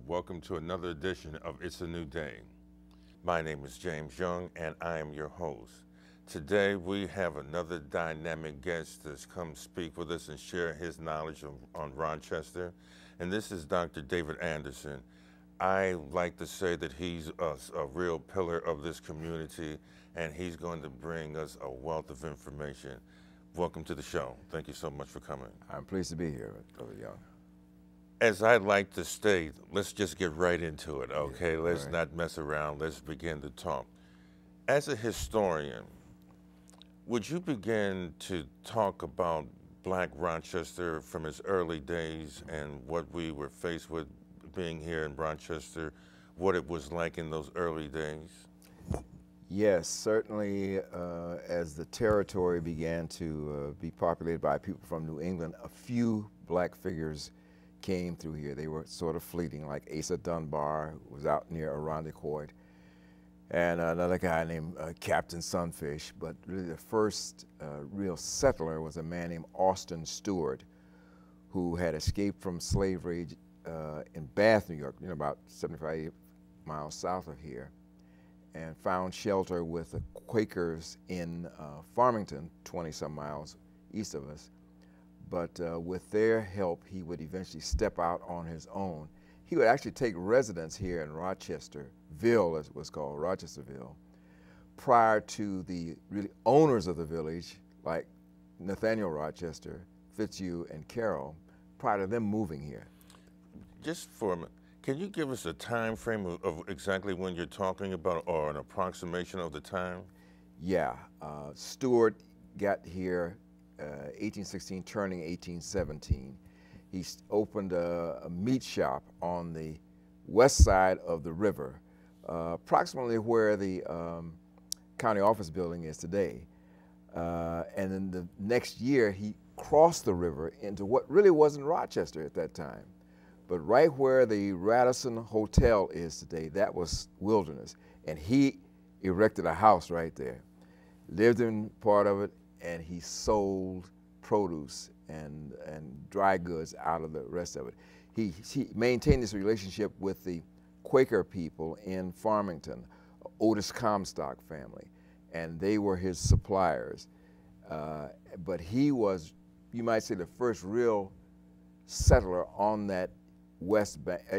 Welcome to another edition of It's a New Day. My name is James Young, and I am your host. Today, we have another dynamic guest that's come speak with us and share his knowledge on Rochester, and this is Dr. David Anderson. I like to say that he's a real pillar of this community, and he's going to bring us a wealth of information. Welcome to the show. Thank you so much for coming. I'm pleased to be here, Brother Young. As I like to state, let's just get right into it, okay? Yeah, let's right. not mess around. Let's begin to talk. As a historian, would you begin to talk about Black Rochester from its early days and what we were faced with being here in Rochester, what it was like in those early days? Yes, certainly as the territory began to be populated by people from New England, a few black figures came through here. They were sort of fleeting, like Asa Dunbar, who was out near Irondequoit, and another guy named Captain Sunfish. But really the first real settler was a man named Austin Stewart, who had escaped from slavery in Bath, New York, about 75 miles south of here, and found shelter with the Quakers in Farmington, 20-some miles east of us. But with their help, he would eventually step out on his own. He would actually take residence here in Rochesterville, as it was called, Rochesterville, prior to the really owners of the village, like Nathaniel Rochester, Fitzhugh, and Carroll, prior to them moving here. Just for a minute, can you give us a time frame of exactly when you're talking about, or an approximation of the time? Yeah, Stewart got here 1816, turning 1817. He opened a meat shop on the west side of the river, approximately where the county office building is today. And then the next year, he crossed the river into what really wasn't Rochester at that time. But right where the Radisson Hotel is today, that was wilderness. And he erected a house right there, lived in part of it, and he sold produce and dry goods out of the rest of it. He maintained this relationship with the Quaker people in Farmington, Otis Comstock family, and they were his suppliers. But he was, you might say, the first real settler on that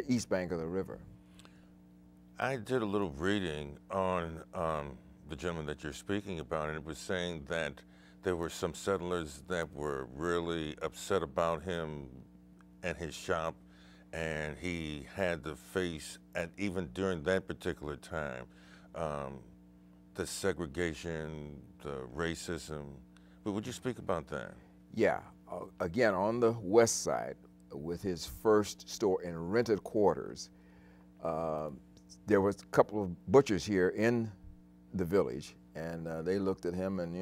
east bank of the river. I did a little reading on the gentleman that you're speaking about, and it was saying that there were some settlers that were really upset about him and his shop, and he had to face, and even during that particular time, the segregation, the racism. But would you speak about that? Yeah, again, on the west side, with his first store in rented quarters, there was a couple of butchers here in the village, and they looked at him, and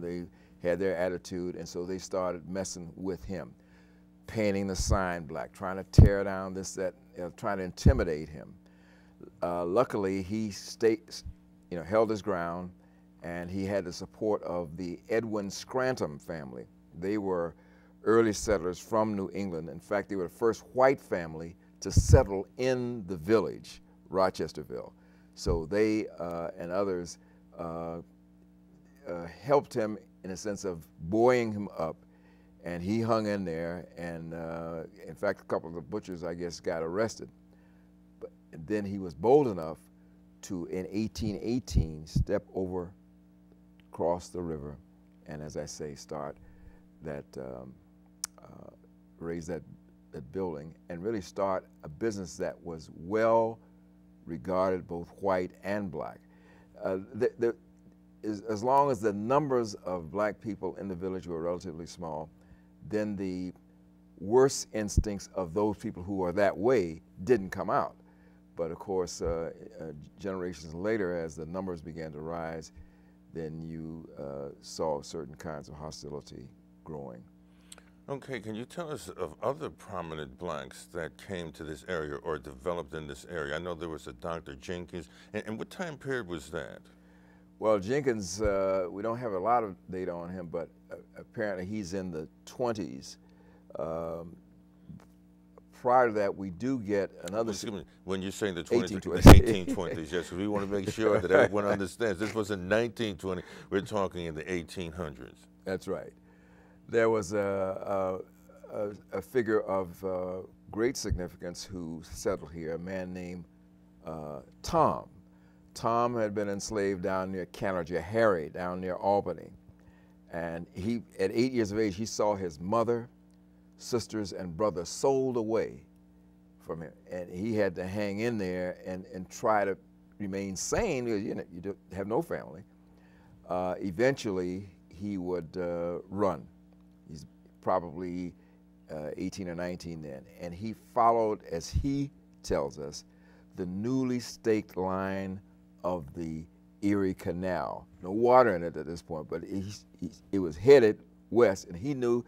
they had their attitude, and so they started messing with him, painting the sign black, trying to tear down this, that, trying to intimidate him. Luckily, he held his ground, and he had the support of the Edwin Scranton family. They were early settlers from New England. In fact, they were the first white family to settle in the village, Rochesterville. So they and others helped him in a sense of buoying him up, and he hung in there, and in fact a couple of the butchers, I guess, got arrested. But then he was bold enough to, in 1818, step over, cross the river, and as I say, start that, raise that building, and really start a business that was well regarded, both white and black. As long as the numbers of black people in the village were relatively small, then the worst instincts of those people who are that way didn't come out. But of course, generations later, as the numbers began to rise, then you saw certain kinds of hostility growing. Okay, can you tell us of other prominent blacks that came to this area or developed in this area? I know there was a Dr. Jenkins, and what time period was that? Well, Jenkins, we don't have a lot of data on him, but apparently he's in the 20s. prior to that, we do get another. Excuse me, when you're saying the 1820s, 1820s, yes, we want to make sure that everyone understands. This was in 1920. We're talking in the 1800s. That's right. There was a figure of great significance who settled here, a man named Tom. Tom had been enslaved down near Canada, Harry, down near Albany. And he, at 8 years of age, he saw his mother, sisters, and brother sold away from him. And he had to hang in there and try to remain sane because you have no family. Eventually, he would run. He's probably 18 or 19 then. And he followed, as he tells us, the newly staked line of the Erie Canal. No water in it at this point, but it was headed west, and he knew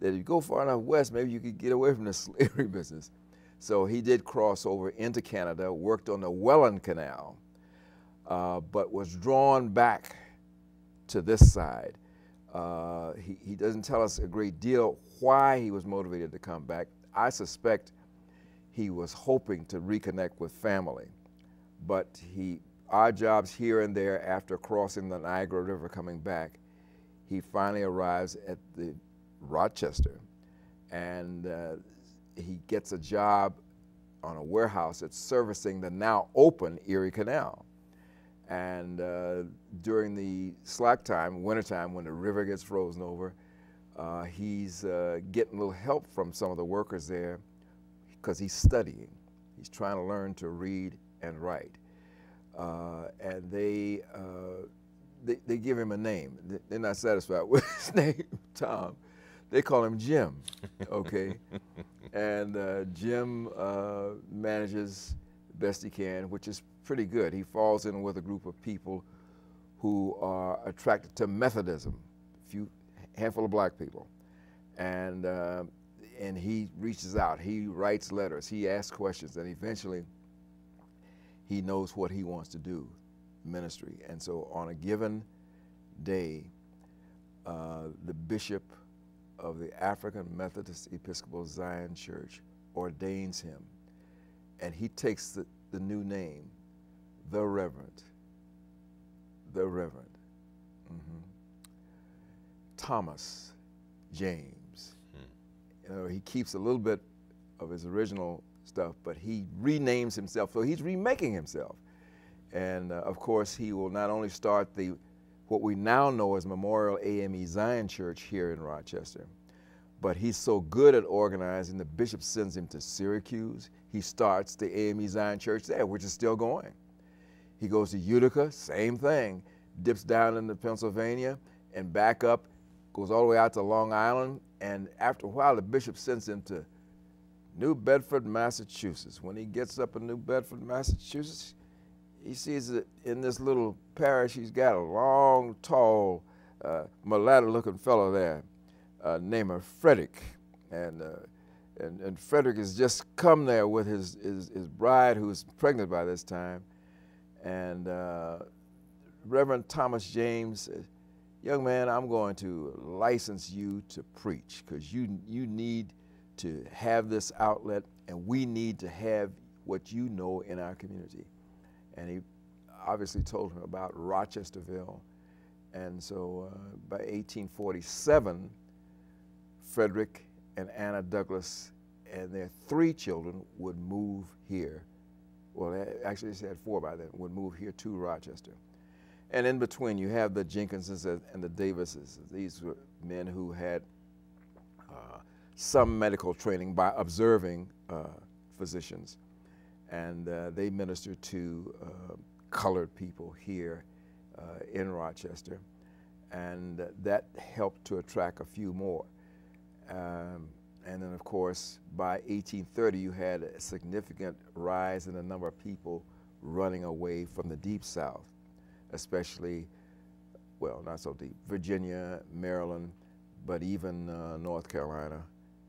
that if you go far enough west, maybe you could get away from the slavery business. So he did cross over into Canada, worked on the Welland Canal, but was drawn back to this side. He doesn't tell us a great deal why he was motivated to come back. I suspect he was hoping to reconnect with family, but odd jobs here and there after crossing the Niagara River coming back, he finally arrives at the Rochester, and he gets a job on a warehouse that's servicing the now open Erie Canal. And during the slack time, wintertime, when the river gets frozen over, he's getting a little help from some of the workers there because he's studying. He's trying to learn to read and write. And they give him a name. They're not satisfied with his name, Tom. They call him Jim, okay? And Jim manages best he can, which is pretty good. He falls in with a group of people who are attracted to Methodism, handful of black people. And he reaches out, he writes letters, he asks questions, and eventually he knows what he wants to do, ministry. And so on a given day, the bishop of the African Methodist Episcopal Zion Church ordains him, and he takes the new name, the Reverend. Thomas James. You know, he keeps a little bit of his original stuff, but he renames himself, so he's remaking himself. And of course, he will not only start what we now know as Memorial AME Zion Church here in Rochester, but he's so good at organizing, the bishop sends him to Syracuse. He starts the AME Zion Church there, which is still going. He goes to Utica, same thing, dips down into Pennsylvania and back up, goes all the way out to Long Island, and after a while, the bishop sends him to New Bedford, Massachusetts. When he gets up in New Bedford, Massachusetts, he sees that in this little parish, he's got a long, tall, mulatto-looking fellow there named Frederick. And Frederick has just come there with his bride, who's pregnant by this time. And Reverend Thomas James said, "Young man, I'm going to license you to preach because you need to have this outlet, and we need to have what you know in our community." And he obviously told him about Rochesterville. And so by 1847, Frederick and Anna Douglas and their 3 children would move here. Well, actually they had 4 by then, would move here to Rochester. And in between, you have the Jenkinses and the Davises. These were men who had some medical training by observing physicians. And they ministered to colored people here in Rochester. And that helped to attract a few more. And then, of course, by 1830, you had a significant rise in the number of people running away from the Deep South, especially, well, not so deep, Virginia, Maryland, but even North Carolina,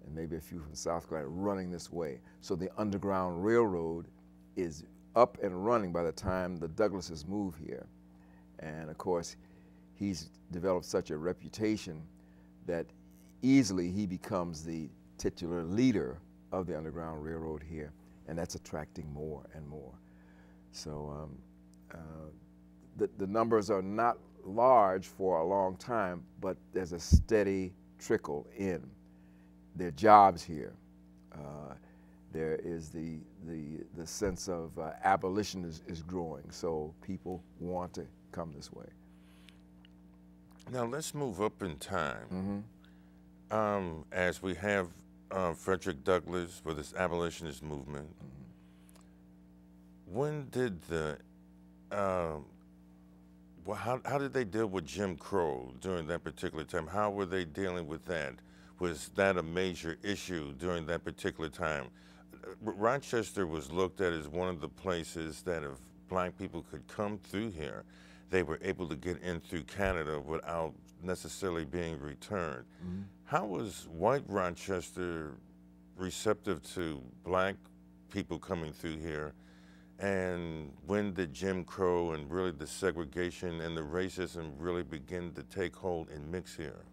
and maybe a few from South Carolina running this way. So the Underground Railroad is up and running by the time the Douglases move here. And of course, he's developed such a reputation that easily he becomes the titular leader of the Underground Railroad here, and that's attracting more and more. So the numbers are not large for a long time, but there's a steady trickle in. There are jobs here. There is the sense of abolition is growing, so people want to come this way. Now let's move up in time. Mm-hmm. As we have Frederick Douglass with his abolitionist movement, when did the well, how did they deal with Jim Crow during that particular time? How were they dealing with that? Was that a major issue during that particular time? Rochester was looked at as one of the places that if black people could come through here, they were able to get in through Canada without necessarily being returned. Mm-hmm. How was white Rochester receptive to black people coming through here? And when did Jim Crow and really the segregation and the racism really begin to take hold and mix here?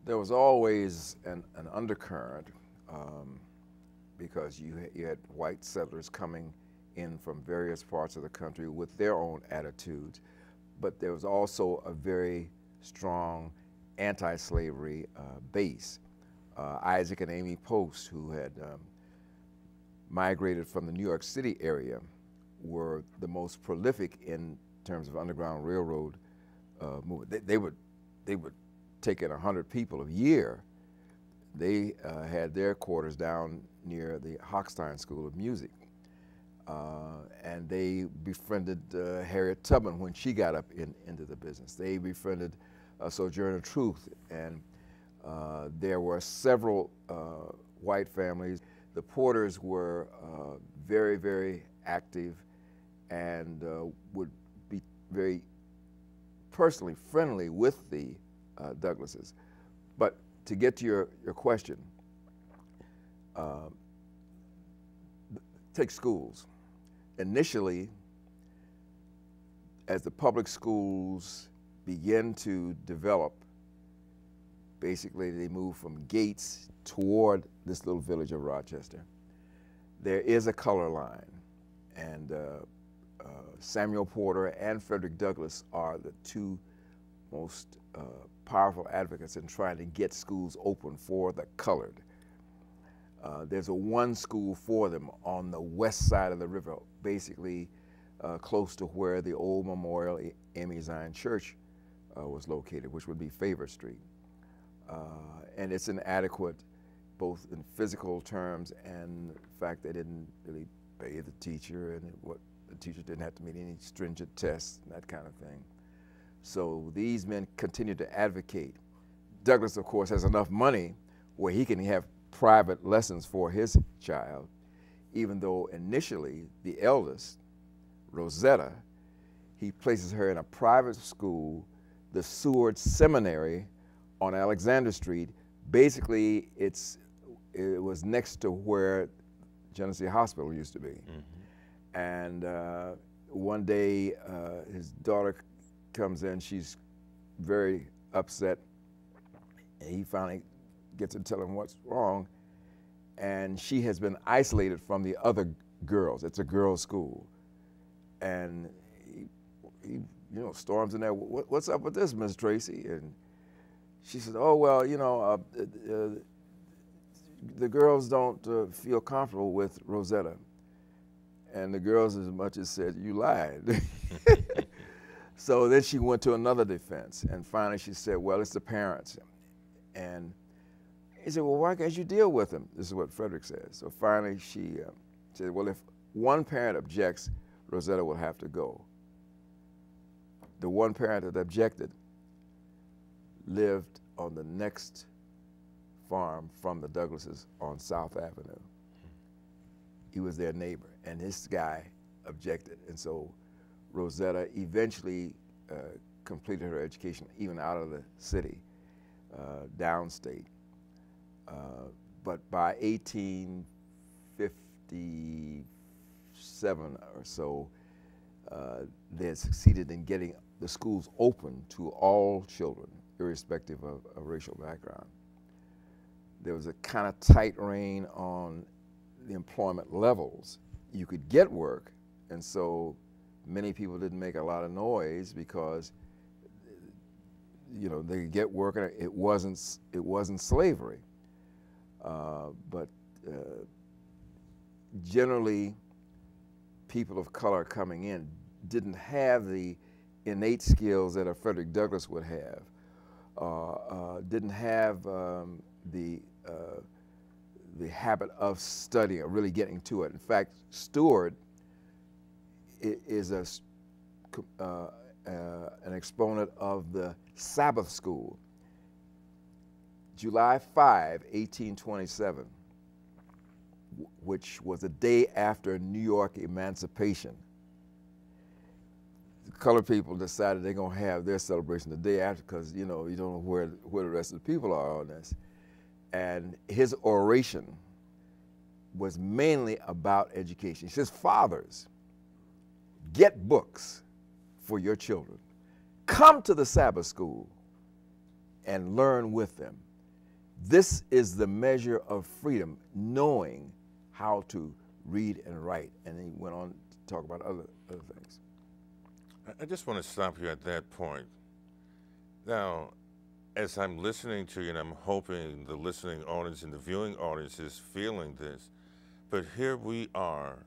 There was always an undercurrent because you had white settlers coming in from various parts of the country with their own attitudes, but there was also a very strong anti-slavery base. Isaac and Amy Post, who had migrated from the New York City area, were the most prolific in terms of Underground Railroad movement. They would take in 100 people a year. They had their quarters down near the Hochstein School of Music. And they befriended Harriet Tubman when she got up into the business. They befriended Sojourner Truth, and there were several white families. The Porters were very, very active and would be very personally friendly with the Douglasses. But to get to your question, take schools. Initially, as the public schools begin to develop, basically they move from Gates toward this little village of Rochester. There is a color line, and Samuel Porter and Frederick Douglass are the two most powerful advocates in trying to get schools open for the colored. There's one school for them on the west side of the river, basically close to where the old Memorial Amy Zion Church was located, which would be Favor Street. And it's inadequate both in physical terms and the fact they didn't really pay the teacher, and the teacher didn't have to meet any stringent tests and that kind of thing. So these men continue to advocate. Douglass, of course, has enough money where he can have private lessons for his child, even though initially the eldest, Rosetta, he places her in a private school, the Seward Seminary on Alexander Street. Basically, it was next to where Genesee Hospital used to be. Mm-hmm. And one day, his daughter comes in, she's very upset, and he finally gets to tell him what's wrong, and she has been isolated from the other girls. It's a girls' school. And he storms in there, what's up with this, Miss Tracy? And she said, oh, well, the girls don't feel comfortable with Rosetta. And the girls as much as said, you lied. So then she went to another defense, and finally she said, well, it's the parents. And he said, well, why can't you deal with them? This is what Frederick said. So finally she said, well, if one parent objects, Rosetta will have to go. The one parent that objected lived on the next farm from the Douglasses on South Avenue. He was their neighbor, and this guy objected. And so Rosetta eventually completed her education even out of the city, downstate. But by 1857 or so, they had succeeded in getting the schools open to all children, irrespective of racial background. There was a kind of tight rein on the employment levels. You could get work, and so many people didn't make a lot of noise because, you know, they could get work and it wasn't slavery. But generally, people of color coming in didn't have the innate skills that a Frederick Douglass would have, didn't have the habit of studying or really getting to it. In fact, Stewart is an exponent of the Sabbath School. July 5, 1827, which was the day after New York emancipation, the colored people decided they're going to have their celebration the day after because, you know, you don't know where the rest of the people are on this. And his oration was mainly about education. He says, fathers, get books for your children. Come to the Sabbath School and learn with them. This is the measure of freedom, knowing how to read and write. And he went on to talk about other things. I just want to stop you at that point. Now, as I'm listening to you, and I'm hoping the listening audience and the viewing audience is feeling this, but here we are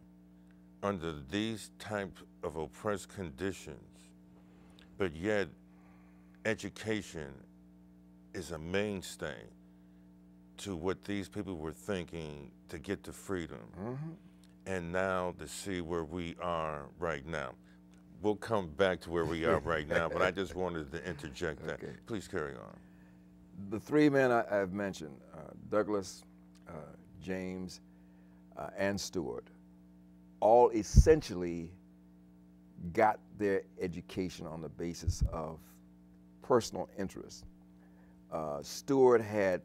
under these types of oppressed conditions, but yet education is a mainstay to what these people were thinking to get to freedom. Mm-hmm. And now to see where we are right now. We'll come back to where we are right now, but I just wanted to interject that. Okay. Please carry on. The three men I've mentioned, Douglass, James, and Stewart, all essentially got their education on the basis of personal interest. Stewart had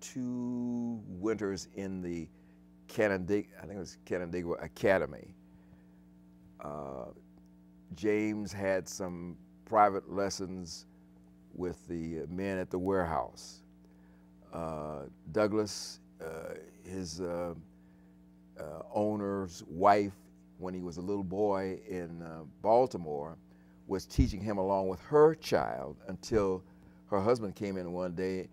2 winters in the Canandaigua, I think it was Canandaigua Academy. James had some private lessons with the men at the warehouse. Douglass, his owner's wife, when he was a little boy in Baltimore, was teaching him along with her child until her husband came in one day,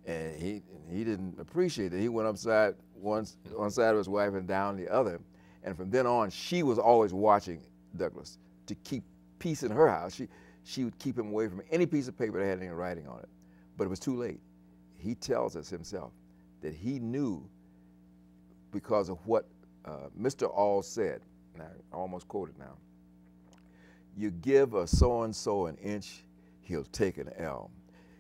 and he didn't appreciate it. He went upside one side of his wife and down the other, and from then on, she was always watching Douglass to keep peace in her house. She would keep him away from any piece of paper that had any writing on it, but it was too late. He tells us himself that he knew because of what Mr. All said. Now, I almost quote it now. You give a so-and-so an inch, he'll take an L.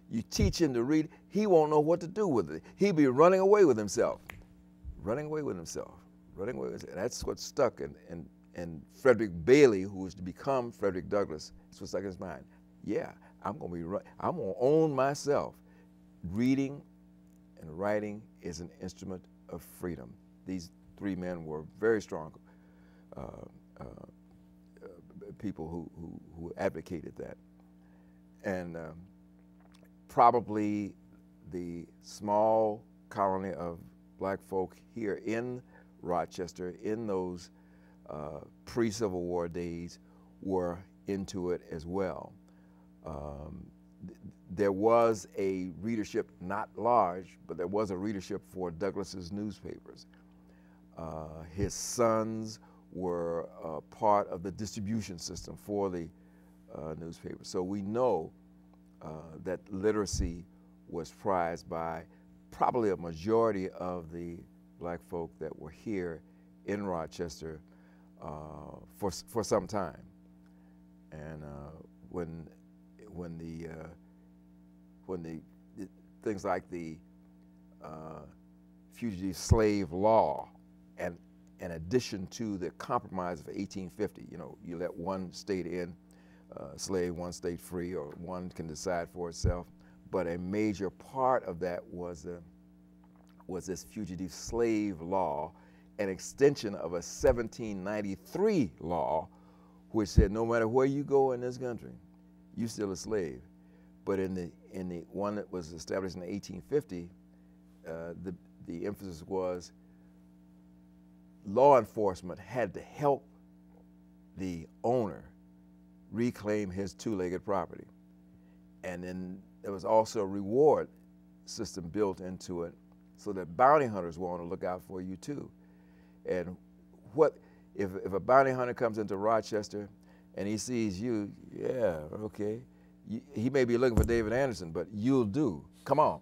You teach him to read, he won't know what to do with it. He'll be running away with himself. Running away with himself. Running away with himself. That's what stuck in Frederick Bailey, who was to become Frederick Douglass. That's what stuck in his mind. Yeah, I'm gonna own myself. Reading and writing is an instrument of freedom. These 3 men were very strong people who advocated that. And probably the small colony of black folk here in Rochester in those pre-Civil War days were into it as well. There was a readership, not large, but there was a readership for Douglass's newspapers. His sons were part of the distribution system for the newspaper. So we know that literacy was prized by probably a majority of the black folk that were here in Rochester for some time. And when the things like the fugitive slave law, and in addition to the compromise of 1850, you know, you let one state in, slave, one state free, or one can decide for itself. But a major part of that was this fugitive slave law, an extension of a 1793 law, which said no matter where you go in this country, you're still a slave. But in the one that was established in 1850, the emphasis was law enforcement had to help the owner reclaim his two-legged property. And then there was also a reward system built into it so that bounty hunters want to look out for you too. And what if a bounty hunter comes into Rochester and he sees you, yeah, okay, he may be looking for David Anderson, but you'll do. Come on.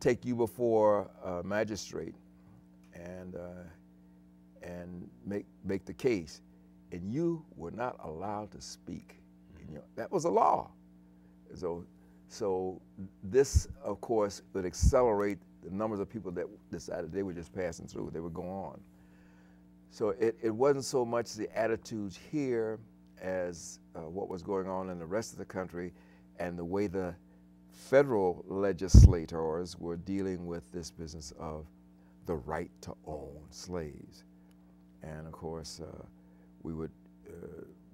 Take you before a magistrate and make the case. And you were not allowed to speak. You know, that was a law. So this, of course, would accelerate the numbers of people that decided they were just passing through, they would go on. So it wasn't so much the attitudes here as what was going on in the rest of the country and the way the federal legislators were dealing with this business of the right to own slaves. And of course, we would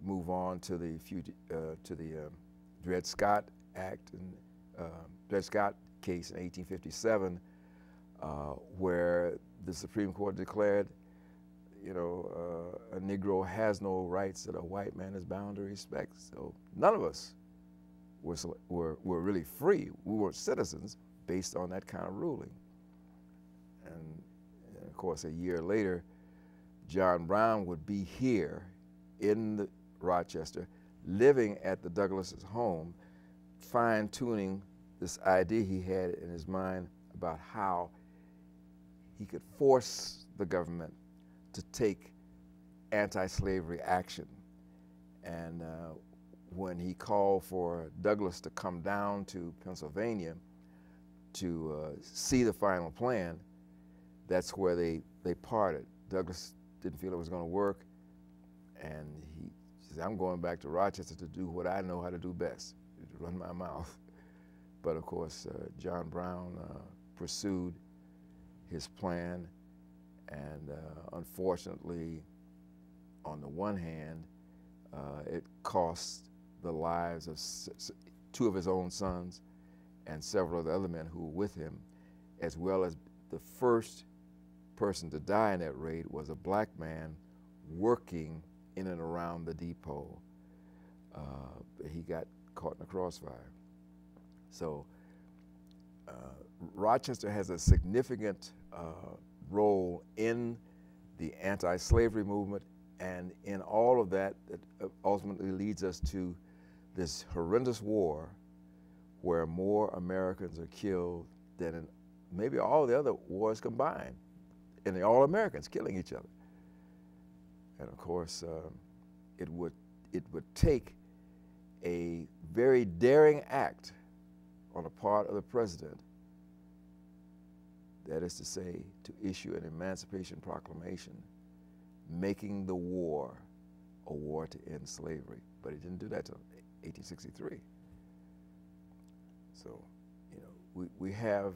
move on to the Dred Scott Act and Dred Scott case in 1857, where the Supreme Court declared, you know, a Negro has no rights that a white man is bound to respect. So none of us were really free. We weren't citizens based on that kind of ruling. And of course, a year later, John Brown would be here in Rochester, living at the Douglas's home, fine-tuning this idea he had in his mind about how he could force the government to take anti-slavery action. And when he called for Douglas to come down to Pennsylvania to see the final plan, that's where they parted. Douglas didn't feel it was going to work, and he said, I'm going back to Rochester to do what I know how to do best, to run my mouth. But of course, John Brown pursued his plan, and unfortunately, on the one hand, it cost the lives of two of his own sons and several of the other men who were with him, as well as the first person to die in that raid was a black man working in and around the depot. He got caught in the crossfire. So Rochester has a significant role in the anti-slavery movement, and in all of that, that ultimately leads us to this horrendous war where more Americans are killed than in maybe all the other wars combined, and the all-Americans killing each other. And of course, it would take a very daring act on the part of the president, that is to say, to issue an Emancipation Proclamation, making the war a war to end slavery. But he didn't do that until 1863. So, you know, we have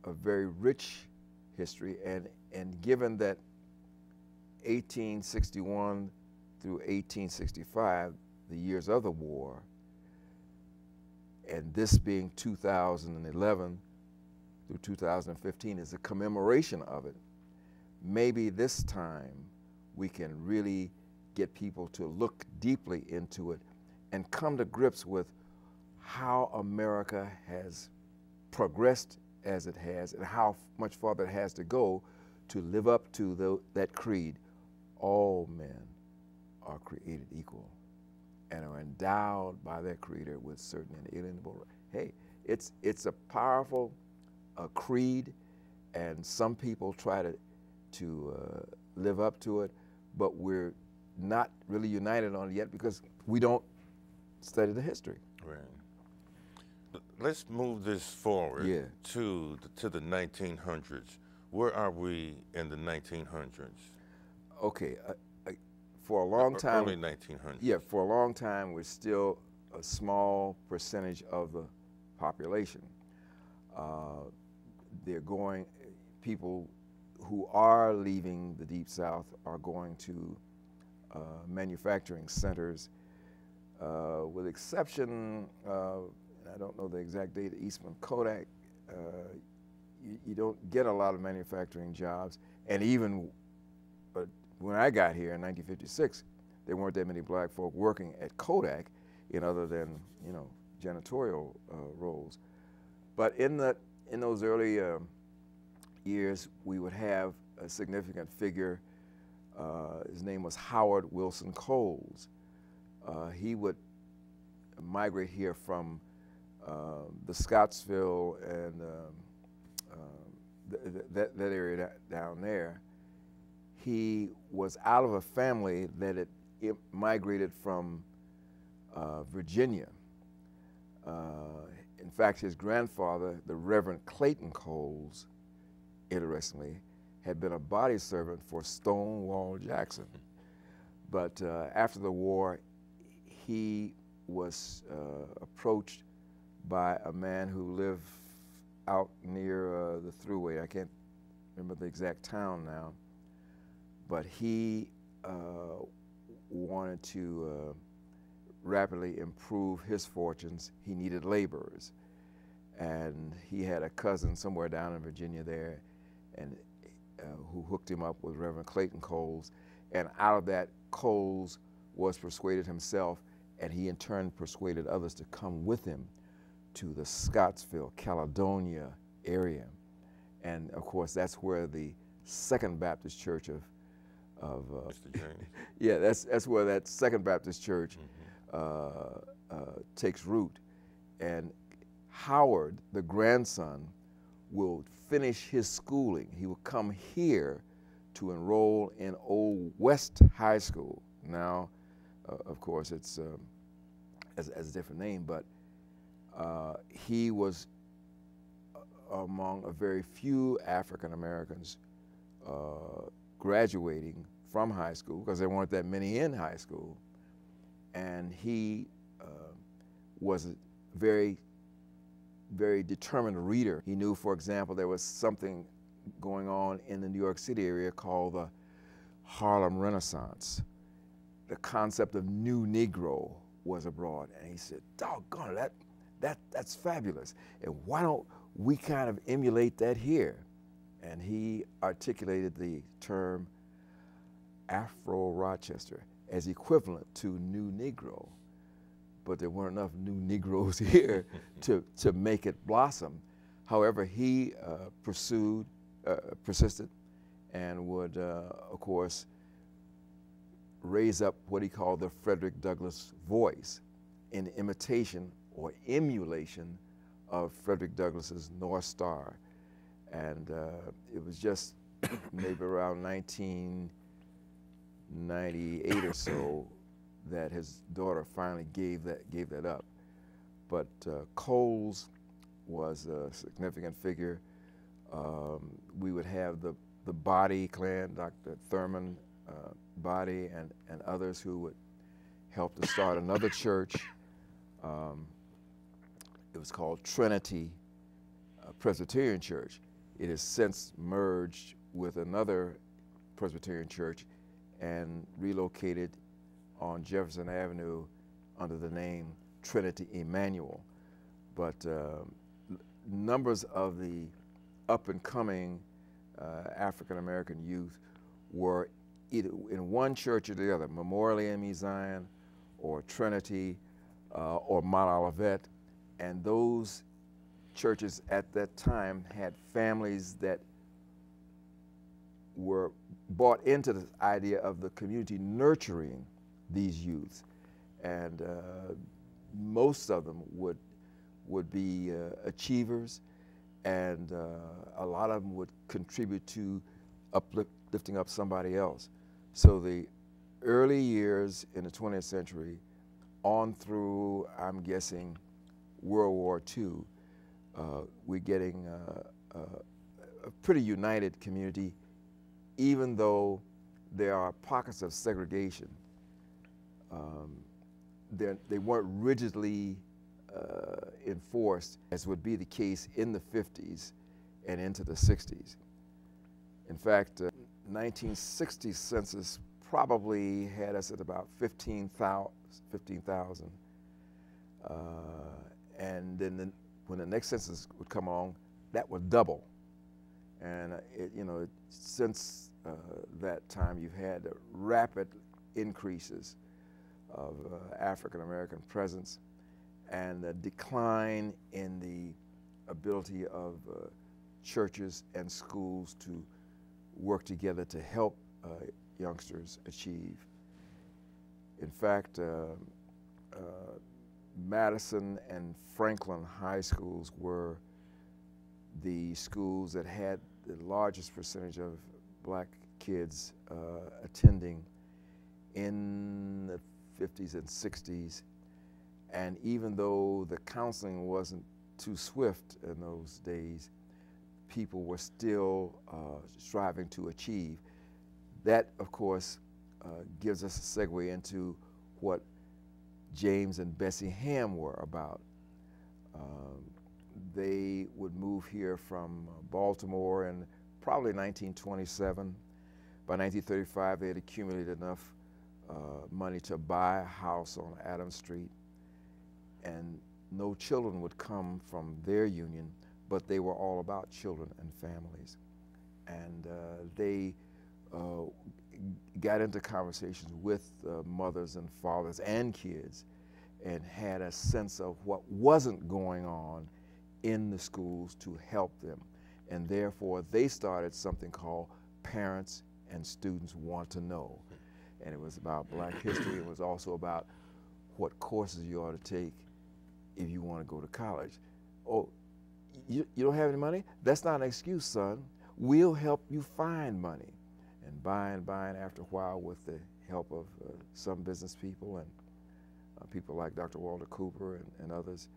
a very rich history, and given that 1861 through 1865, the years of the war, and this being 2011 through 2015 is a commemoration of it, maybe this time we can really get people to look deeply into it and come to grips with how America has progressed as it has and how much farther it has to go to live up to that creed. All men are created equal and are endowed by their Creator with certain inalienable rights. Hey, it's a powerful creed, and some people try to live up to it, but we're not really united on it yet because we don't study the history. Right. Let's move this forward to the 1900s. Where are we in the 1900s? Okay, for a long time. Early 1900s. Yeah, for a long time, we're still a small percentage of the population. People who are leaving the Deep South are going to manufacturing centers, with exception, I don't know the exact date, Eastman Kodak, you don't get a lot of manufacturing jobs. And even when I got here in 1956, there weren't that many black folk working at Kodak in other than, you know, janitorial roles. But in those early years, we would have a significant figure. His name was Howard Wilson Coles. He would migrate here from the Scottsville and that area down there. He was out of a family that had migrated from Virginia. In fact, his grandfather, the Reverend Clayton Coles, interestingly, had been a body servant for Stonewall Jackson. But after the war, he was approached by a man who lived out near the Thruway. I can't remember the exact town now, but he wanted to rapidly improve his fortunes. He needed laborers, and he had a cousin somewhere down in Virginia there, and who hooked him up with Reverend Clayton Coles. And out of that, Coles was persuaded himself, and he in turn persuaded others to come with him to the Scottsville, Caledonia area. And of course, that's where the Second Baptist Church of Mr. James. yeah, that's where that Second Baptist Church takes root. And Howard, the grandson, will finish his schooling. He will come here to enroll in Old West High School. Now, of course, it's as a different name, but he was among a very few African Americans graduating from high school, because there weren't that many in high school. And he was a very, very determined reader. He knew, for example, there was something going on in the New York City area called the Harlem Renaissance. The concept of New Negro was abroad, and he said, doggone it, that's fabulous. And why don't we kind of emulate that here? And he articulated the term Afro-Rochester as equivalent to New Negro. But there weren't enough New Negroes here to make it blossom. However, he persisted, and would, of course, raise up what he called the Frederick Douglass voice in imitation or emulation of Frederick Douglass's North Star. And it was just maybe around 1998 or so that his daughter finally gave that up. But Coles was a significant figure. We would have the Body clan, Dr. Thurman Body, and others who would help to start another church. It was called Trinity Presbyterian Church. It has since merged with another Presbyterian church and relocated on Jefferson Avenue under the name Trinity Emmanuel. But numbers of the up-and-coming African-American youth were either in one church or the other, Memorial AME Zion or Trinity or Mount Olivet. And those churches at that time had families that were bought into the idea of the community nurturing these youth. And most of them would be achievers, and a lot of them would contribute to lifting up somebody else. So the early years in the 20th century on through, I'm guessing, World War II, we're getting a pretty united community, even though there are pockets of segregation. They weren't rigidly enforced as would be the case in the 50s and into the 60s. In fact, 1960 census probably had us at about 15,000. And then when the next census would come along, that would double. And since that time, you've had rapid increases of African American presence and a decline in the ability of churches and schools to work together to help youngsters achieve. In fact, Madison and Franklin high schools were the schools that had the largest percentage of black kids attending in the 50s and 60s. And even though the counseling wasn't too swift in those days, people were still striving to achieve. That, of course, gives us a segue into what James and Bessie Ham were about. They would move here from Baltimore in probably 1927. By 1935, they had accumulated enough money to buy a house on Adams Street, and no children would come from their union, but they were all about children and families. And they got into conversations with mothers and fathers and kids and had a sense of what wasn't going on in the schools to help them. And therefore, they started something called Parents and Students Want to Know. And it was about black history. It was also about what courses you ought to take if you want to go to college. Oh, you don't have any money? That's not an excuse, son. We'll help you find money. And by and after a while, with the help of some business people and people like Dr. Walter Cooper and others,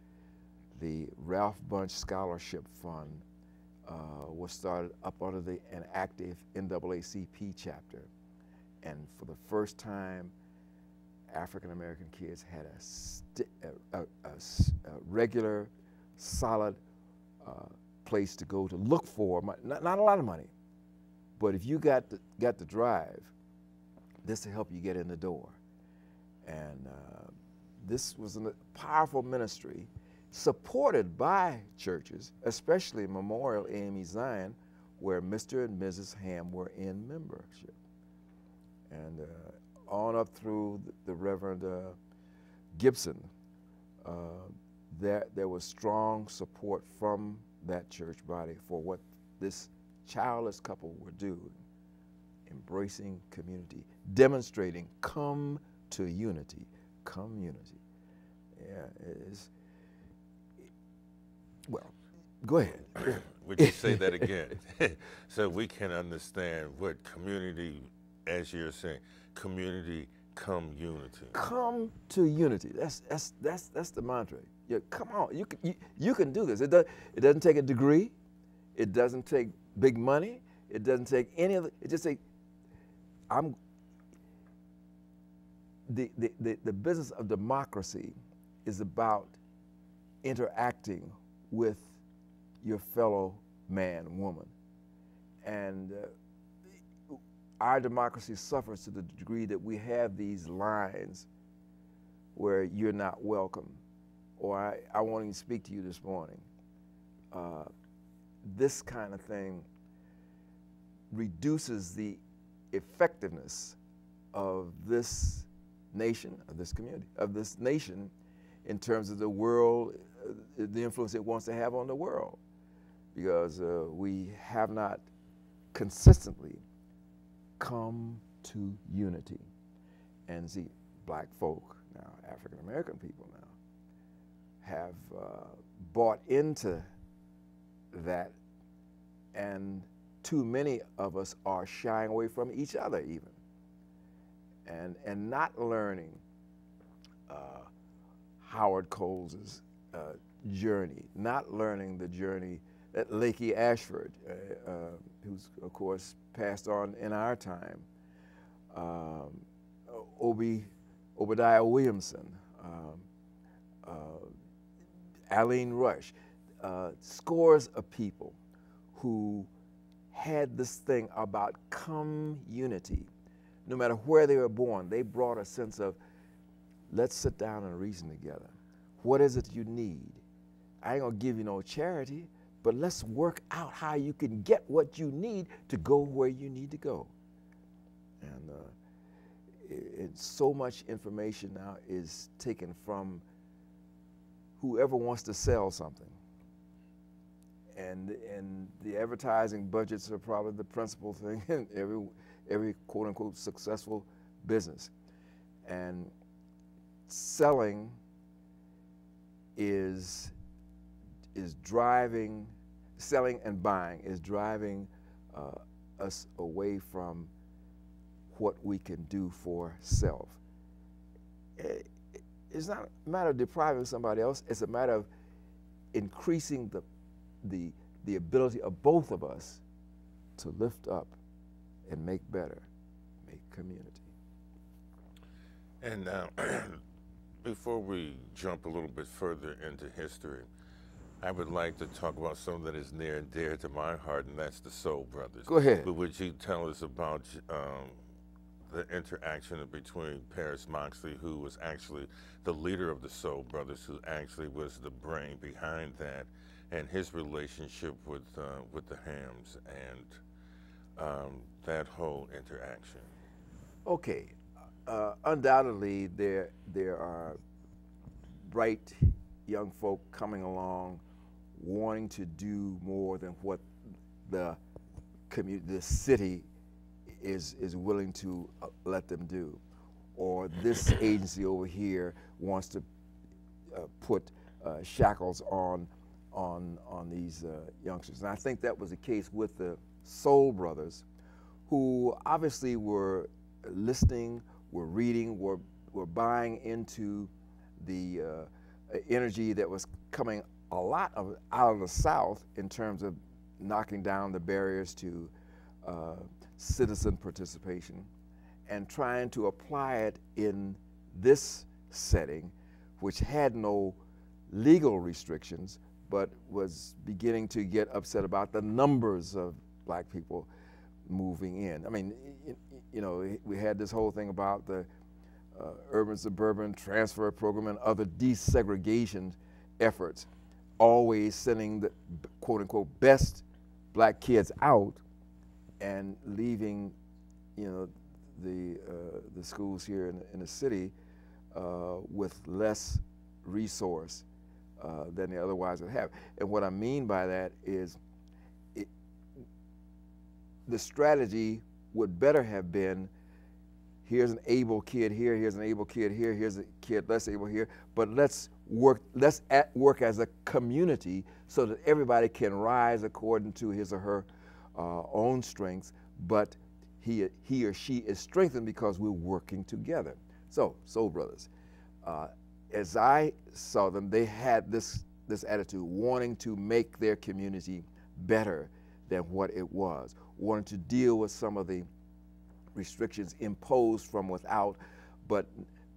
the Ralph Bunche Scholarship Fund was started up under an active NAACP chapter. And for the first time, African American kids had a regular, solid place to go to look for money. Not a lot of money, but if you got the drive, this will help you get in the door. And this was a powerful ministry supported by churches, especially Memorial AME Zion, where Mr. and Mrs. Ham were in membership. And on up through the Reverend Gibson, there was strong support from that church body for what this childless couple were doing, embracing community, demonstrating come to unity, come unity. Yeah, it is. Well, go ahead. Would you say that again? So we can understand what community, as you're saying, community come unity. Come to unity. That's the mantra. Yeah, come on, you can do this. It doesn't take a degree. It doesn't take big money. It doesn't take any of it. It just takes. The business of democracy is about interacting with your fellow man, woman. And our democracy suffers to the degree that we have these lines where you're not welcome, or I won't even speak to you this morning. This kind of thing reduces the effectiveness of this nation, of this community, of this nation in terms of the world, the influence it wants to have on the world, because we have not consistently come to unity. And see, black folk now, African American people now, have bought into that, and too many of us are shying away from each other even, and not learning Howard Coles's journey, not learning the journey that Lakey Ashford, who's of course passed on in our time, Obadiah Williamson, Aline Rush, scores of people who had this thing about community. No matter where they were born, they brought a sense of, let's sit down and reason together. What is it you need? I ain't gonna give you no charity, but let's work out how you can get what you need to go where you need to go. And so much information now is taken from whoever wants to sell something. And the advertising budgets are probably the principal thing in every quote unquote successful business. And selling is driving, selling and buying is driving us away from what we can do for self. It's not a matter of depriving somebody else, it's a matter of increasing the ability of both of us to lift up and make better, make community. And now, before we jump a little bit further into history, I would like to talk about something that is near and dear to my heart, and that's the Soul Brothers. Go ahead. Would you tell us about the interaction between Paris Moxley, who was actually the leader of the Soul Brothers, who actually was the brain behind that, and his relationship with the Hams and that whole interaction? Okay, undoubtedly there are bright young folk coming along wanting to do more than what the city is willing to let them do, or this agency over here wants to put shackles on these youngsters. And I think that was the case with the Soul Brothers, who obviously were listening, were reading, were buying into the energy that was coming a lot out of the South in terms of knocking down the barriers to citizen participation, and trying to apply it in this setting, which had no legal restrictions, but was beginning to get upset about the numbers of black people moving in. I mean, you know, we had this whole thing about the urban-suburban transfer program and other desegregation efforts, always sending the quote-unquote best black kids out and leaving, you know, the schools here in the city with less resource than they otherwise would have. And what I mean by that is the strategy would better have been, here's an able kid here, here's an able kid here, here's a kid less able here, but let's work as a community so that everybody can rise according to his or her own strengths, but he or she is strengthened because we're working together. So, Soul Brothers, as I saw them, they had this attitude, wanting to make their community better than what it was, wanting to deal with some of the restrictions imposed from without, but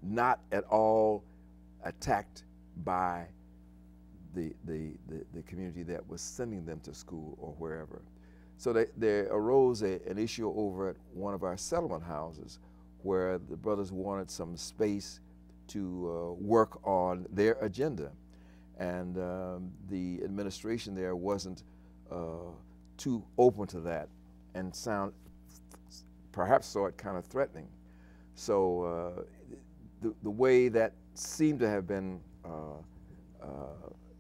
not at all attacked by the community that was sending them to school or wherever. So there arose an issue over at one of our settlement houses where the brothers wanted some space to work on their agenda. And the administration there wasn't too open to that, and perhaps saw it kind of threatening. So the way that seemed to have been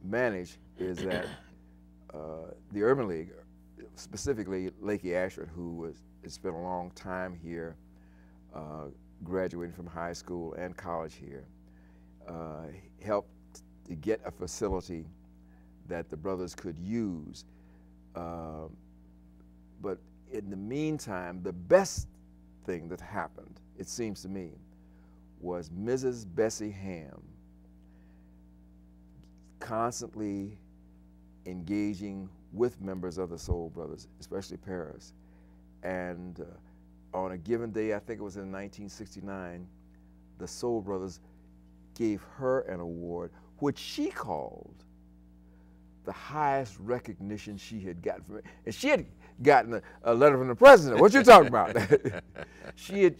managed is that the Urban League, specifically Lakey Ashford, who has spent a long time here, graduating from high school and college here, helped to get a facility that the brothers could use. But in the meantime, the best thing that happened, it seems to me, was Mrs. Bessie Ham constantly engaging with members of the Soul Brothers, especially Paris. And on a given day, I think it was in 1969, the Soul Brothers gave her an award, which she called the highest recognition she had gotten from it. And she had gotten a letter from the president. What you talking about? She had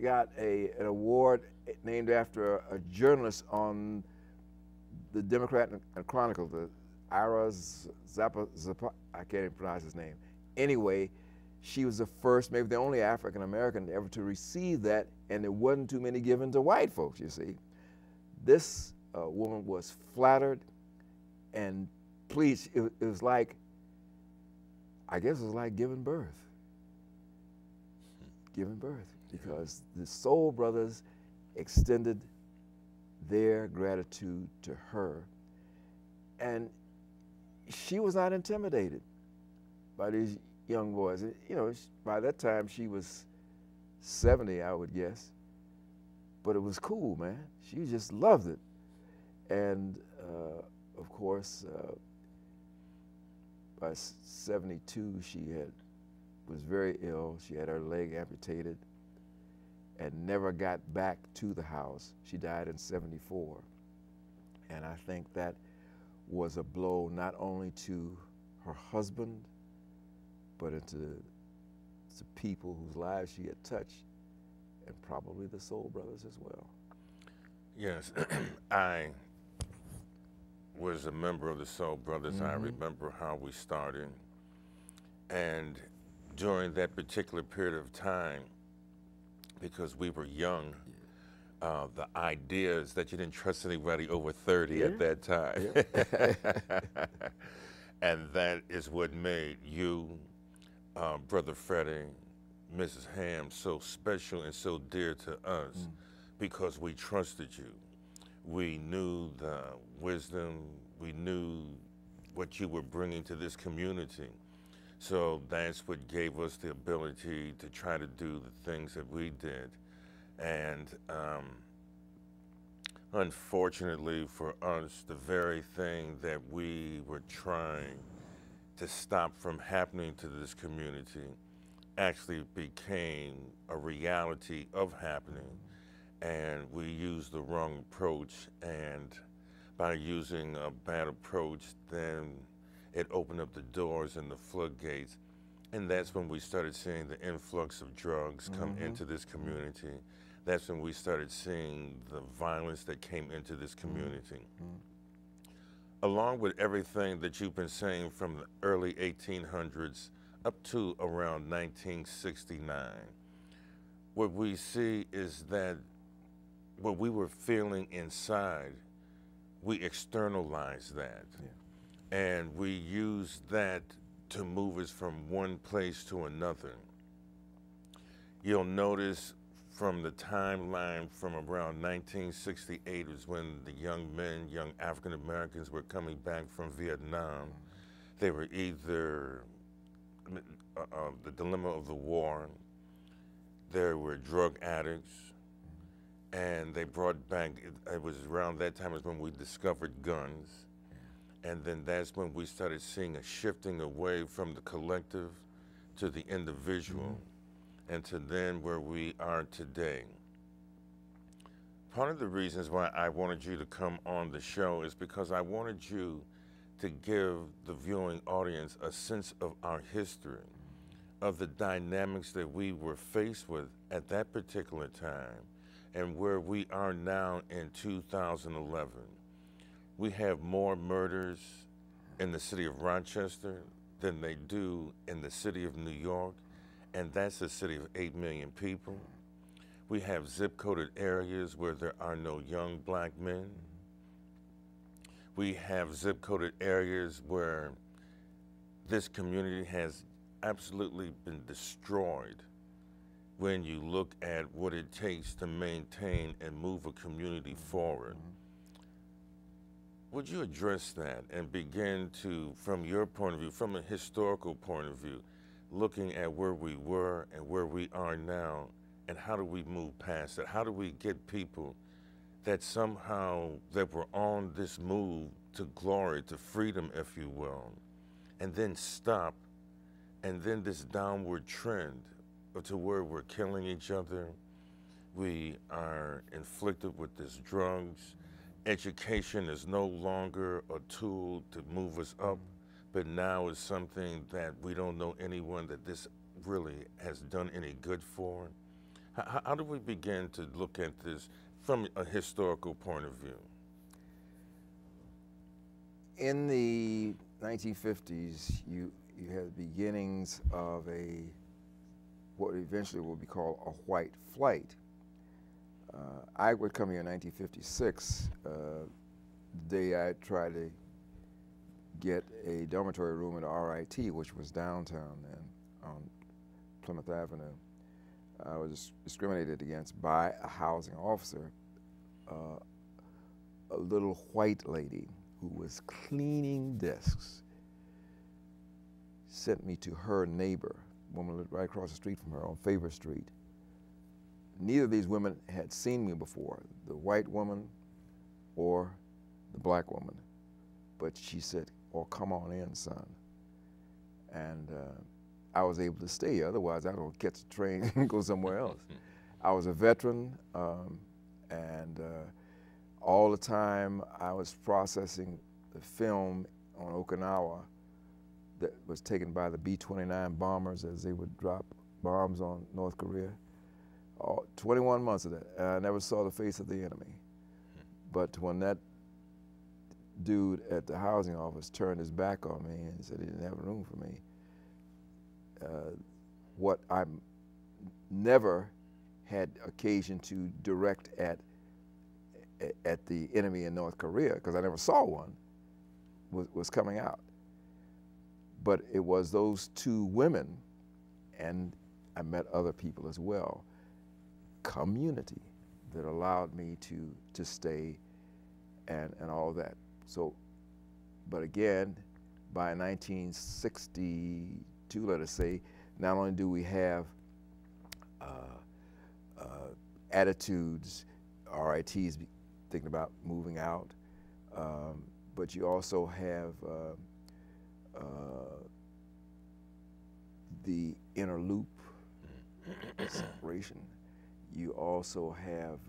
got an award named after a journalist on the Democrat and Chronicle, the Ira Zappa, I can't even pronounce his name. Anyway, she was the first, maybe the only African American ever to receive that, and there wasn't too many given to white folks, you see. This woman was flattered and pleased. It was like, I guess it was like giving birth. Giving birth, because the Soul Brothers extended their gratitude to her, and she was not intimidated by these young boys. You know, by that time she was 70, I would guess, but it was cool, man. She just loved it. And of course, by 72, she was very ill. She had her leg amputated and never got back to the house. She died in 74. And I think that was a blow not only to her husband, but into people whose lives she had touched, and probably the Soul Brothers as well. Yes, I was a member of the Soul Brothers. I remember how we started. And during that particular period of time, because we were young, the ideas that you didn't trust anybody over 30 at that time. And that is what made you, Brother Freddie, Mrs. Ham, so special and so dear to us, because we trusted you. We knew the wisdom, we knew what you were bringing to this community. So that's what gave us the ability to try to do the things that we did. And unfortunately for us, the very thing that we were trying to stop from happening to this community actually became a reality of happening. And we used the wrong approach, and by using a bad approach, then it opened up the doors and the floodgates. And that's when we started seeing the influx of drugs come into this community. That's when we started seeing the violence that came into this community. Along with everything that you've been saying from the early 1800s up to around 1969, what we see is that what we were feeling inside, we externalized that. And we used that to move us from one place to another. You'll notice from the timeline from around 1968 was when the young men, young African Americans were coming back from Vietnam. They were either the dilemma of the war, they were drug addicts, and they brought back, it was around that time is when we discovered guns. And then that's when we started seeing a shifting away from the collective to the individual, and to then where we are today. Part of the reasons why I wanted you to come on the show is because I wanted you to give the viewing audience a sense of our history, of the dynamics that we were faced with at that particular time, and where we are now in 2011. We have more murders in the city of Rochester than they do in the city of New York, and that's a city of 8 million people. We have zip-coded areas where there are no young black men. We have zip-coded areas where this community has absolutely been destroyed when you look at what it takes to maintain and move a community forward. Would you address that and begin to, from your point of view, from a historical point of view, looking at where we were and where we are now, and how do we move past it? How do we get people that somehow that were on this move to glory, to freedom, if you will, and then stop, and then this downward trend to where we're killing each other, we are inflicted with this drugs. Education is no longer a tool to move us up, but now is something that we don't know anyone that this really has done any good for. How do we begin to look at this from a historical point of view? In the 1950s, you had the beginnings of what eventually will be called a white flight. I would come here in 1956, the day I tried to get a dormitory room at RIT, which was downtown then on Plymouth Avenue. I was discriminated against by a housing officer, a little white lady who was cleaning desks, sent me to her neighbor, a woman lived right across the street from her on Favor Street. Neither of these women had seen me before, the white woman or the black woman. But she said, "Oh, come on in, son." And I was able to stay. Otherwise, I don't catch a train and go somewhere else. I was a veteran, and all the time I was processing the film on Okinawa that was taken by the B-29 bombers as they would drop bombs on North Korea. 21 months of that, and I never saw the face of the enemy. But when that dude at the housing office turned his back on me and said he didn't have room for me, what I never had occasion to direct at the enemy in North Korea, because I never saw one, was coming out. But it was those two women, and I met other people as well, community, that allowed me to stay and all that. So, but again, by 1962, let us say, not only do we have attitudes, RITs thinking about moving out, but you also have the inner loop separation. You also have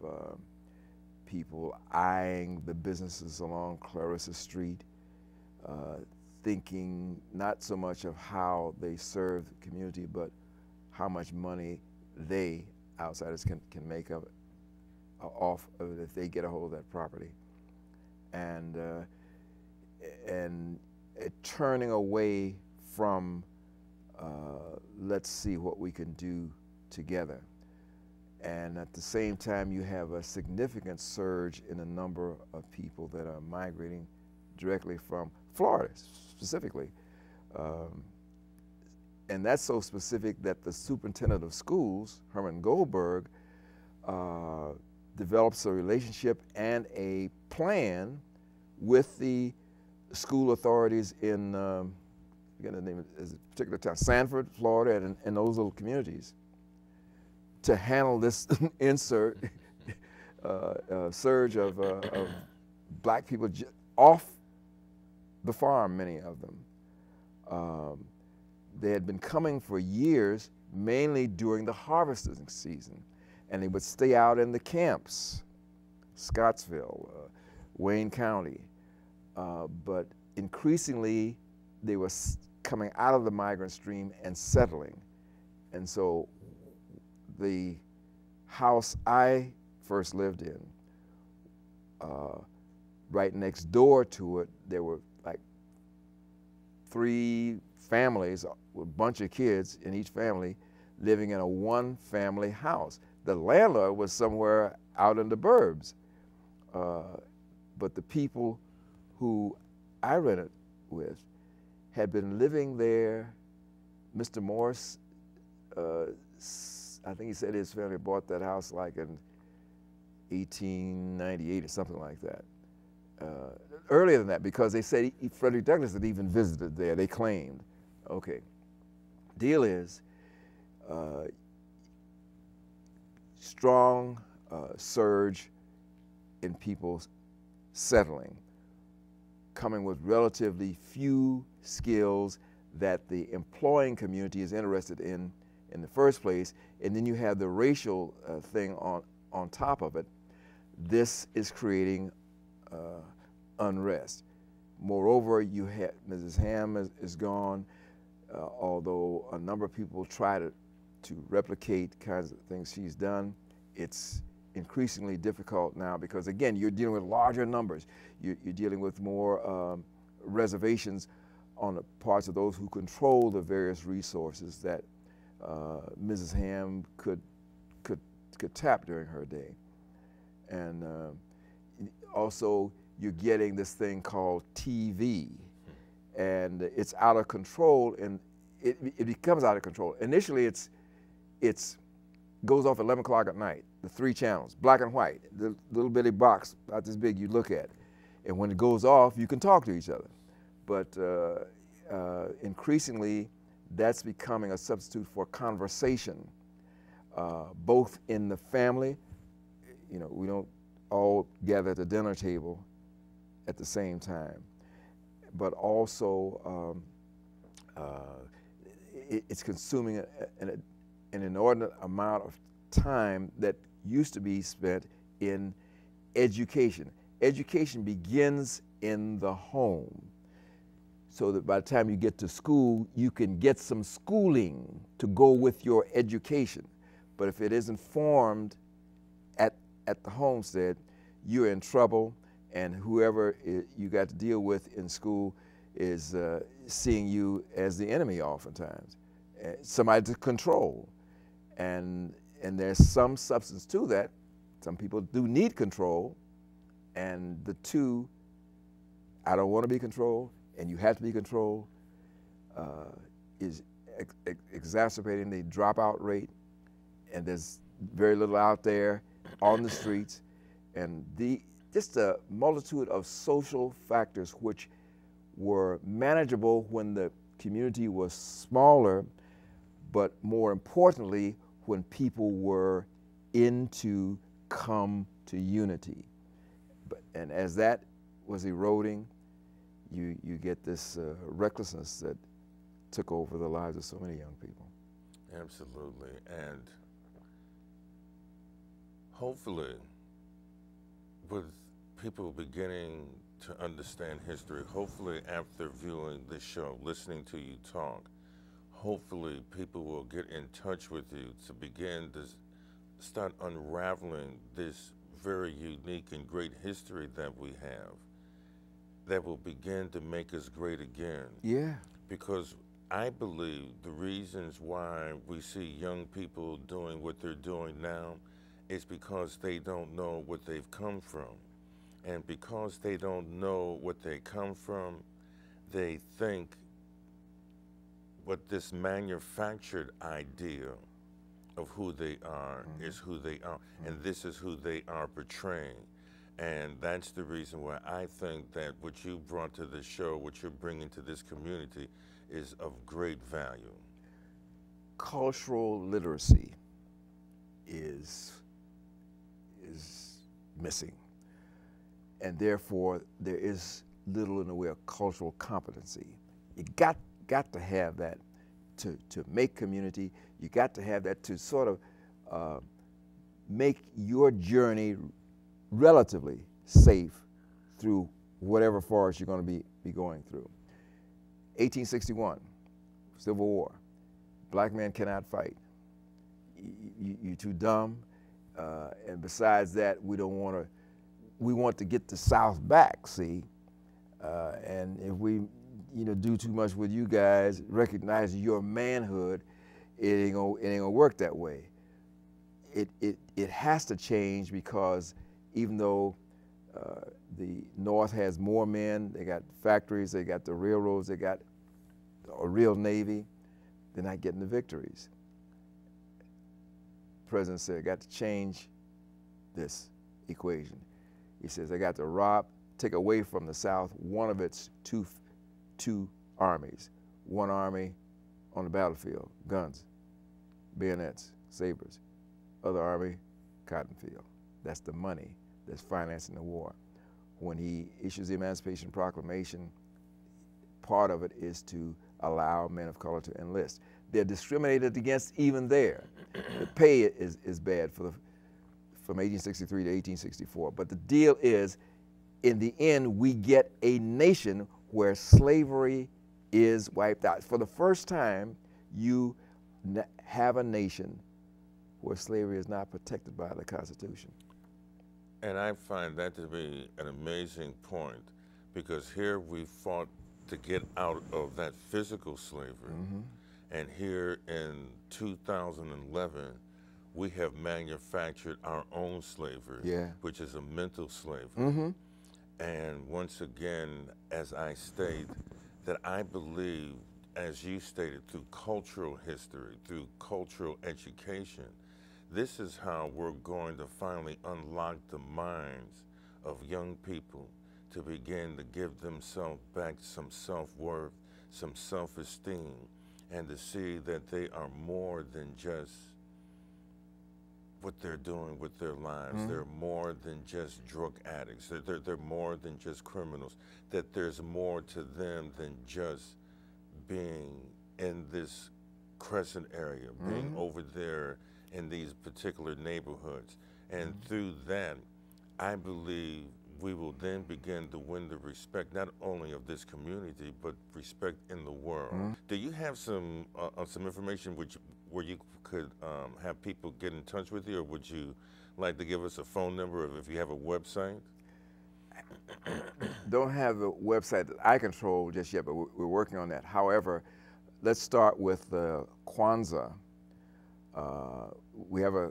people eyeing the businesses along Clarissa Street, thinking not so much of how they serve the community, but how much money they, outsiders, can make of it, off of it if they get a hold of that property. And turning away from let's see what we can do together. And at the same time, you have a significant surge in the number of people that are migrating directly from Florida, specifically. And that's so specific that the superintendent of schools, Herman Goldberg, develops a relationship and a plan with the school authorities in, again, the name is a particular town, Sanford, Florida, and those little communities, to handle this surge of black people off the farm, many of them. They had been coming for years, mainly during the harvesting season, and they would stay out in the camps, Scottsville, Wayne County, but increasingly they were coming out of the migrant stream and settling. And so the house I first lived in, right next door to it, there were like 3 families with a bunch of kids in each family living in a one-family house. The landlord was somewhere out in the burbs. But the people who I rented with had been living there. Mr. Morris, I think he said his family bought that house like in 1898 or something like that. Earlier than that, because they said Frederick Douglass had even visited there, they claimed. Okay, deal is strong surge in people settling, coming with relatively few skills that the employing community is interested in the first place, and then you have the racial thing on top of it. This is creating unrest. Moreover, you have Mrs. Ham is gone, although a number of people try to replicate kinds of things she's done. It's increasingly difficult now because, again, you're dealing with larger numbers. You're dealing with more reservations on the parts of those who control the various resources that Mrs. Ham could tap during her day. And also, you're getting this thing called TV, and it's out of control, and it becomes out of control. Initially, it's goes off at 11 o'clock at night, the 3 channels, black and white, the little bitty box about this big you look at. And when it goes off, you can talk to each other. But increasingly, that's becoming a substitute for conversation, both in the family. You know, we don't all gather at the dinner table at the same time, but also it's consuming an inordinate amount of time that used to be spent in education. Education begins in the home, so that by the time you get to school, you can get some schooling to go with your education. But if it isn't formed at the homestead, you're in trouble, and whoever you got to deal with in school is seeing you as the enemy oftentimes, somebody to control. And there's some substance to that. Some people do need control, and the two, I don't want to be controlled, and you have to be controlled, is exacerbating the dropout rate, and there's very little out there on the streets, and just a multitude of social factors which were manageable when the community was smaller, but more importantly, when people were into come to unity. And as that was eroding, you get this recklessness that took over the lives of so many young people. Absolutely. And hopefully, with people beginning to understand history, hopefully after viewing this show, listening to you talk, hopefully people will get in touch with you to begin to start unraveling this very unique and great history that we have, that will begin to make us great again. Yeah. Because I believe the reasons why we see young people doing what they're doing now is because they don't know what they've come from. And because they don't know what they come from, they think what this manufactured idea of who they are is who they are, and this is who they are portraying. And that's the reason why I think that what you brought to this show, what you're bringing to this community, is of great value. Cultural literacy is missing, and therefore there is little in the way of cultural competency. You got to have that to make community. You got to have that to sort of make your journey relatively safe through whatever forest you're going to be going through. 1861, Civil War. Black men cannot fight. You're too dumb. And besides that, we want to get the South back, see? And if we do too much with you guys, recognize your manhood, it ain't gonna work that way. It has to change, because even though the North has more men, they got factories, they got the railroads, they got a real Navy, they're not getting the victories. The president said, I got to change this equation. He says, I got to take away from the South one of its two armies. One army on the battlefield, guns, bayonets, sabers. Other army, cotton field. That's the money that's financing the war. When he issues the Emancipation Proclamation, part of it is to allow men of color to enlist. They're discriminated against even there. The pay is bad from 1863 to 1864. But the deal is, in the end, we get a nation where slavery is wiped out. For the first time, you have a nation where slavery is not protected by the Constitution. And I find that to be an amazing point, because here we fought to get out of that physical slavery. And here in 2011, we have manufactured our own slavery, which is a mental slavery. And once again, as I state, that I believe, as you stated, through cultural history, through cultural education, this is how we're going to finally unlock the minds of young people to begin to give themselves back some self-worth, some self-esteem, and to see that they are more than just what they're doing with their lives. They're more than just drug addicts. They're more than just criminals. That there's more to them than just being in this Crescent area, being over there in these particular neighborhoods. And through that, I believe we will then begin to win the respect not only of this community, but respect in the world. Do you have some information where you could have people get in touch with you, or would you like to give us a phone number if you have a website? Don't have a website that I control just yet, but we're working on that. However, let's start with Kwanzaa. We have a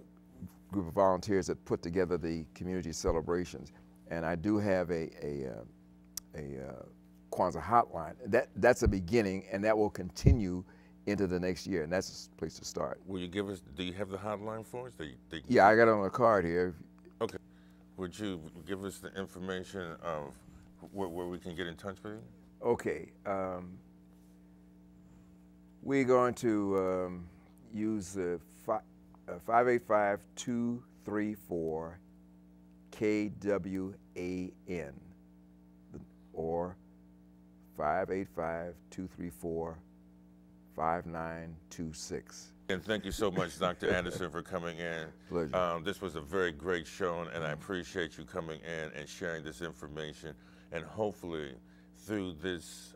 group of volunteers that put together the community celebrations, and I do have a Kwanzaa hotline. That's a beginning, and that will continue into the next year, and that's a place to start. Will you give us, do you have the hotline for us? Yeah, I got it on a card here. Okay. Would you give us the information of where we can get in touch with you? Okay. We're going to use the 585-234-KWAN, or 585-234-5926. And thank you so much, Dr. Anderson, for coming in. Pleasure. This was a very great show, and I appreciate you coming in and sharing this information. And hopefully, through this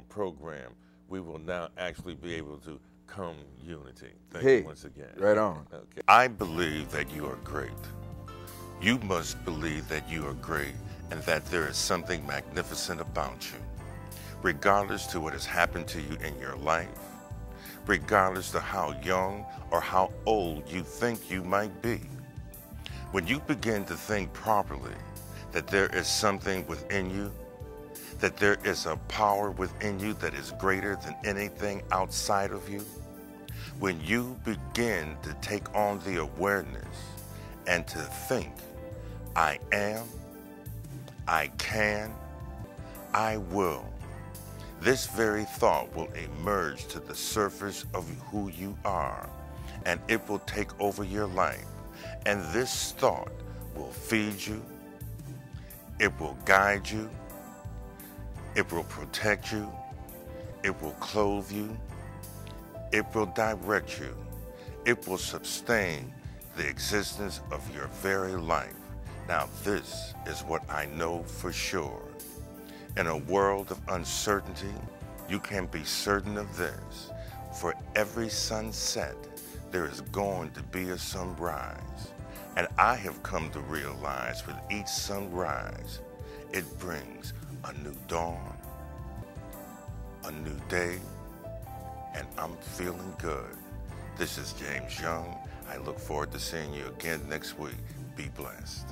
program, we will now actually be able to come unity. Thank you once again. Right on. Okay. I believe that you are great. You must believe that you are great and that there is something magnificent about you. Regardless to what has happened to you in your life, regardless to how young or how old you think you might be, when you begin to think properly that there is something within you, that there is a power within you that is greater than anything outside of you, when you begin to take on the awareness and to think, I am, I can, I will, this very thought will emerge to the surface of who you are, and it will take over your life. And this thought will feed you, it will guide you, it will protect you, it will clothe you, it will direct you, it will sustain the existence of your very life. Now this is what I know for sure. In a world of uncertainty, you can be certain of this. For every sunset, there is going to be a sunrise. And I have come to realize with each sunrise, it brings a new dawn, a new day, and I'm feeling good. This is James Young. I look forward to seeing you again next week. Be blessed.